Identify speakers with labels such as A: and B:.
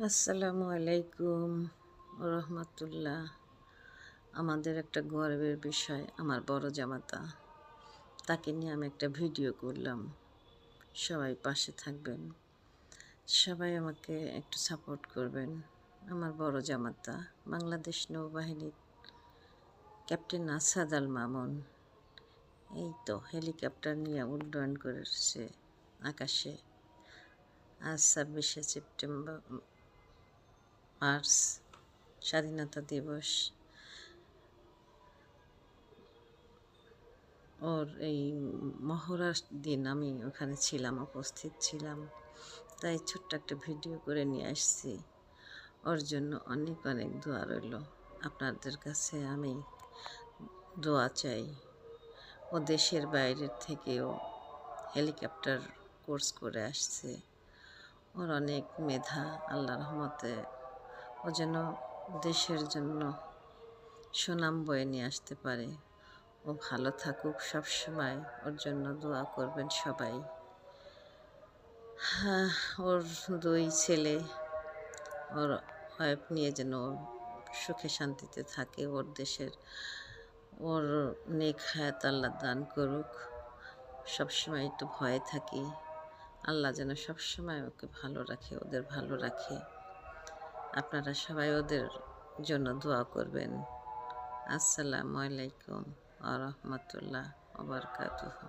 A: আসসালামু আলাইকুম রহমতুল্লাহ। আমাদের একটা গর্বের বিষয়, আমার বড় জামাতা, তাকে নিয়ে আমি একটা ভিডিও করলাম। সবাই পাশে থাকবেন, সবাই আমাকে একটু সাপোর্ট করবেন। আমার বড় জামাতা বাংলাদেশ নৌবাহিনীর ক্যাপ্টেন আসাদ আল মামুন এই তো হেলিকপ্টার নিয়ে উড্ডয়ন করেছে আকাশে। আজ 26শে মার্চ, স্বাধীনতা দিবস। ওর এই মহড়ার দিন আমি ওখানে ছিলাম, উপস্থিত ছিলাম, তাই ছোট্ট একটা ভিডিও করে নিয়ে আসছি। ওর জন্য অনেক অনেক দোয়া রইল। আপনাদের কাছে আমি দোয়া চাই। ও দেশের বাইরের থেকেও হেলিকপ্টার কোর্স করে আসছে। ওর অনেক মেধা, আল্লাহর রহমতে ও যেন দেশের জন্য সুনাম বয়ে নিয়ে আসতে পারে। ও ভালো থাকুক, সবসময় ওর জন্য দোয়া করবেন সবাই। হ্যাঁ, ওর দুই ছেলে, ওর ওয়াইফ নিয়ে যেন সুখে শান্তিতে থাকে। ওর দেশের ওর নেক হায়াত আল্লাহ দান করুক। সবসময় একটু ভয়ে থাকি, আল্লাহ যেন সবসময় ওকে ভালো রাখে, ওদের ভালো রাখে। আপনারা সবাই ওদের জন্য দোয়া করবেন। আসসালামু আলাইকুম ওয়া রাহমাতুল্লাহ ওয়া বারাকাতুহু।